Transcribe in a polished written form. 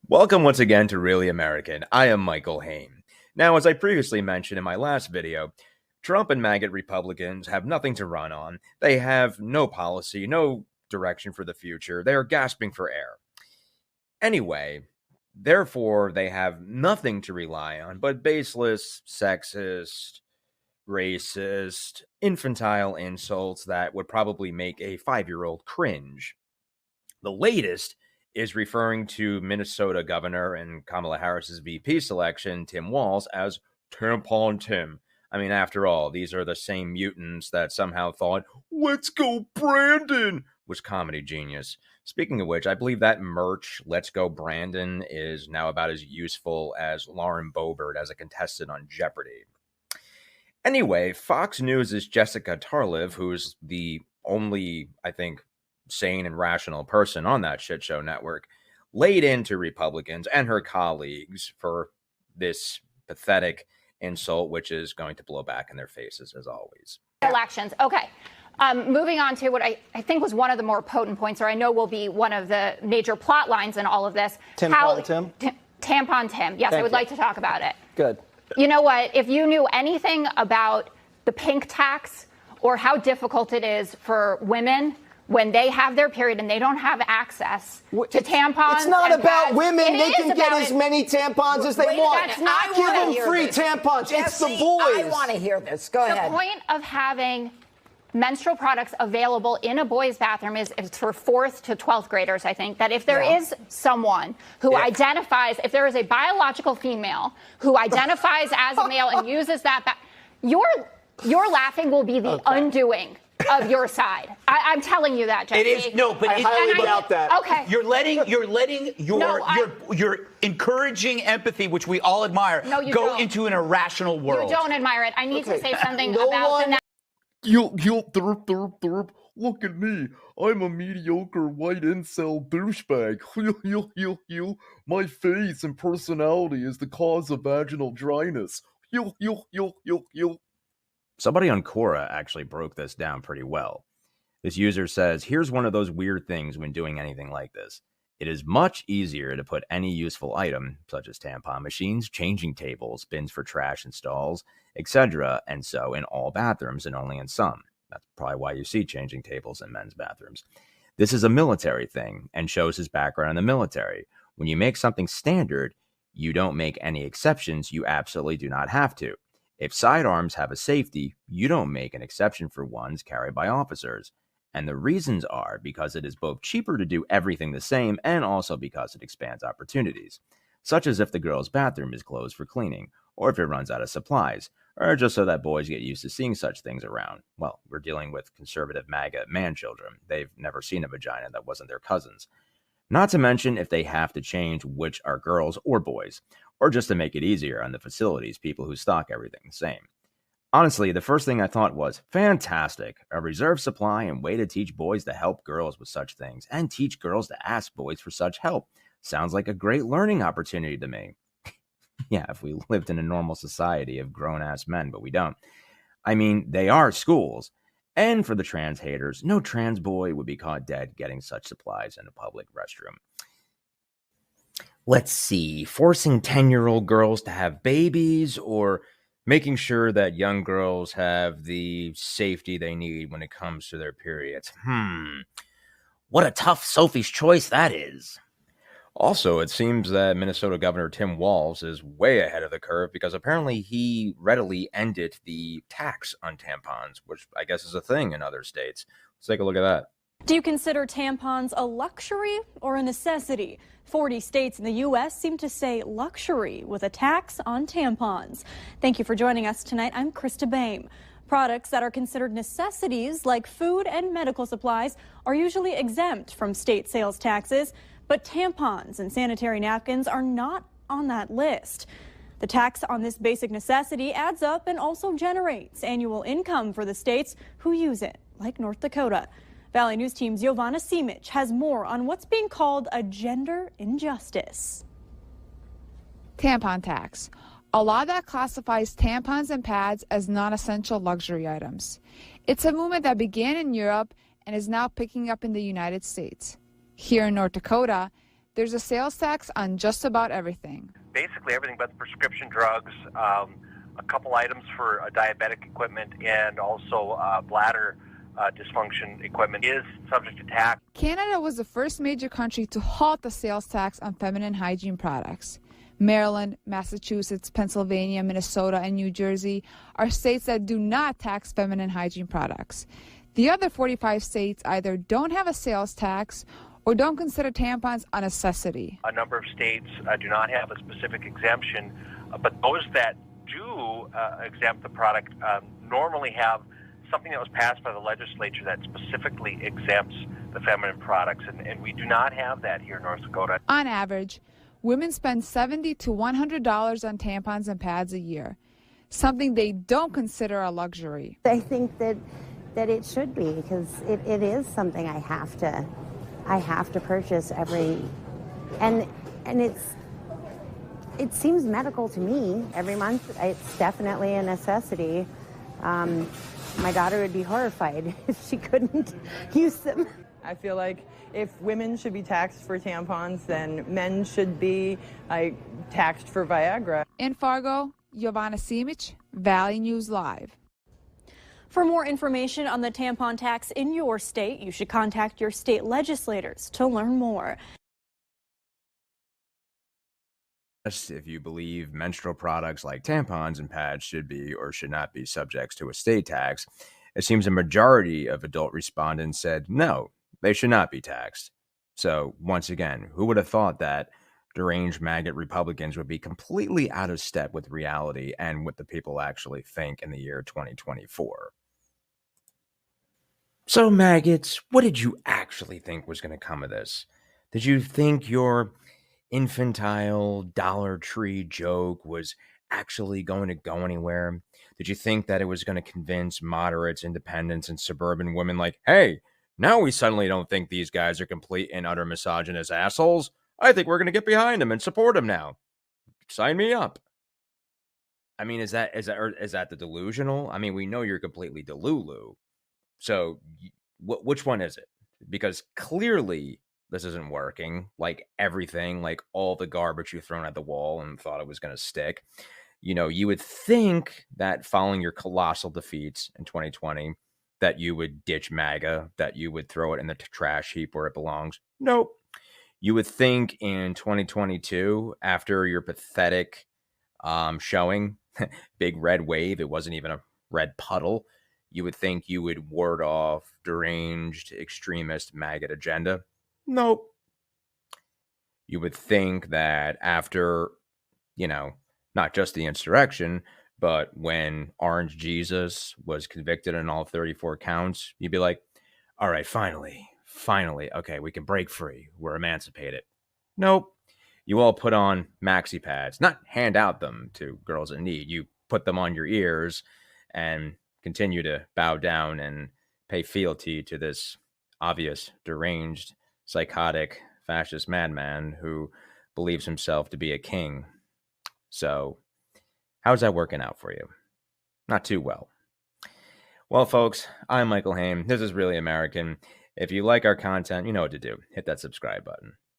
Welcome once again to Really American. I am Michael Hain. Now, as I previously mentioned in my last video, Trump and maggot Republicans have nothing to run on. They have no policy, no direction for the future. They are gasping for air. Anyway, therefore, they have nothing to rely on but baseless, sexist, racist, infantile insults that would probably make a 5-year-old cringe. The latest is referring to Minnesota Governor and Kamala Harris's VP selection, Tim Walz, as Tampon Tim. I mean, after all, these are the same mutants that somehow thought, "Let's go Brandon," was comedy genius. Speaking of which, I believe that merch, "Let's Go Brandon," is now about as useful as Lauren Boebert as a contestant on Jeopardy. Anyway, Fox News' Jessica Tarlov, who's the only, I think, sane and rational person on that shit show network, laid into Republicans and her colleagues for this pathetic insult, which is going to blow back in their faces as always. Elections. Okay. Moving on to what I think was one of the more potent points, or I know will be one of the major plot lines in all of this. Tampon Tim? Tampon Tim. Yes, I would like to talk about it. Good. You know what? If you knew anything about the pink tax or how difficult it is for women when they have their period and they don't have access to tampons. It's not about pads. Women. They can get as many tampons as they want. That's not Give them free tampons. Jesse, it's the boys. I want to hear this. Go ahead. The point of having menstrual products available in a boys' bathroom is for 4th to 12th graders, I think, that if there is someone who identifies, if there is a biological female who identifies as a male and uses that, your laughing will be the undoing of your side. I'm telling you that, Jesse. It is but I highly doubt that. Okay. You're encouraging empathy, which we all admire, you go don't. into an irrational world. You don't admire it. I need to say something about the. Derp. Look at me. I'm a mediocre white incel douchebag. My face and personality is the cause of vaginal dryness. Somebody on Quora actually broke this down pretty well. This user says, here's one of those weird things when doing anything like this. It is much easier to put any useful item, such as tampon machines, changing tables, bins for trash and stalls, etc., and so in all bathrooms and only in some. That's probably why you see changing tables in men's bathrooms. This is a military thing and shows his background in the military. When you make something standard, you don't make any exceptions. You absolutely do not have to. If sidearms have a safety, you don't make an exception for ones carried by officers. And the reasons are because it is both cheaper to do everything the same and also because it expands opportunities, such as if the girl's bathroom is closed for cleaning, or if it runs out of supplies, or just so that boys get used to seeing such things around. Well, we're dealing with conservative MAGA man-children. They've never seen a vagina that wasn't their cousin's. Not to mention if they have to change which are girls or boys, or just to make it easier on the facilities, people who stock everything the same. Honestly, the first thing I thought was, fantastic, a reserve supply and way to teach boys to help girls with such things, and teach girls to ask boys for such help. Sounds like a great learning opportunity to me. Yeah, if we lived in a normal society of grown-ass men, but we don't. I mean, they are schools. And for the trans haters, no trans boy would be caught dead getting such supplies in a public restroom. Let's see, forcing 10-year-old girls to have babies, or making sure that young girls have the safety they need when it comes to their periods. What a tough Sophie's choice that is. Also, it seems that Minnesota Governor Tim Walz is way ahead of the curve because apparently he readily ended the tax on tampons, which I guess is a thing in other states. Let's take a look at that. Do you consider tampons a luxury or a necessity? 40 states in the U.S. seem to say luxury with a tax on tampons. Thank you for joining us tonight. I'm Krista Baim. Products that are considered necessities, like food and medical supplies, are usually exempt from state sales taxes, but tampons and sanitary napkins are not on that list. The tax on this basic necessity adds up and also generates annual income for the states who use it, like North Dakota. Valley News Team's Giovanna Simic has more on what's being called a gender injustice. Tampon tax, a law that classifies tampons and pads as non-essential luxury items. It's a movement that began in Europe and is now picking up in the United States. Here in North Dakota, there's a sales tax on just about everything. Basically everything but prescription drugs, a couple items for diabetic equipment, and also bladder dysfunction equipment is subject to tax. Canada was the first major country to halt the sales tax on feminine hygiene products. Maryland, Massachusetts, Pennsylvania, Minnesota, and New Jersey are states that do not tax feminine hygiene products. The other 45 states either don't have a sales tax or don't consider tampons a necessity. A number of states do not have a specific exemption, but those that do exempt the product normally have something that was passed by the legislature that specifically exempts the feminine products, and we do not have that here in North Dakota. On average, women spend $70 to $100 on tampons and pads a year, something they don't consider a luxury. I think that it should be, because it is something I have to purchase every, and it seems medical to me every month. It's definitely a necessity. My daughter would be horrified if she couldn't use them. I feel like if women should be taxed for tampons, then men should be taxed for Viagra. In Fargo, Giovanna Simic, Valley News Live. For more information on the tampon tax in your state, you should contact your state legislators to learn more. If you believe menstrual products like tampons and pads should be or should not be subject to a state tax, it seems a majority of adult respondents said no, they should not be taxed. So once again, who would have thought that deranged maggot Republicans would be completely out of step with reality and what the people actually think in the year 2024? So maggots, what did you actually think was going to come of this? Did you think your infantile Dollar Tree joke was actually going to go anywhere? Did you think that it was going to convince moderates, independents, and suburban women like, hey, now we suddenly don't think these guys are complete and utter misogynist assholes? I think we're going to get behind them and support them now. Sign me up. I mean, is that the delusional? I mean, we know you're completely delulu. So which one is it? Because clearly this isn't working. Like everything, like all the garbage you've thrown at the wall and thought it was going to stick. You know, you would think that following your colossal defeats in 2020, that you would ditch MAGA, that you would throw it in the trash heap where it belongs. Nope. You would think in 2022, after your pathetic showing, big red wave, it wasn't even a red puddle, you would think you would ward off deranged extremist maggot agenda. Nope. You would think that after, you know, not just the insurrection, but when Orange Jesus was convicted in all 34 counts, you'd be like, all right, finally, okay, we can break free. We're emancipated. Nope. You all put on maxi pads, not hand out them to girls in need. You put them on your ears and continue to bow down and pay fealty to this obvious, deranged, psychotic, fascist madman who believes himself to be a king. So, how's that working out for you? Not too well. Well, folks, I'm Michael Haim. This is Really American. If you like our content, you know what to do. Hit that subscribe button.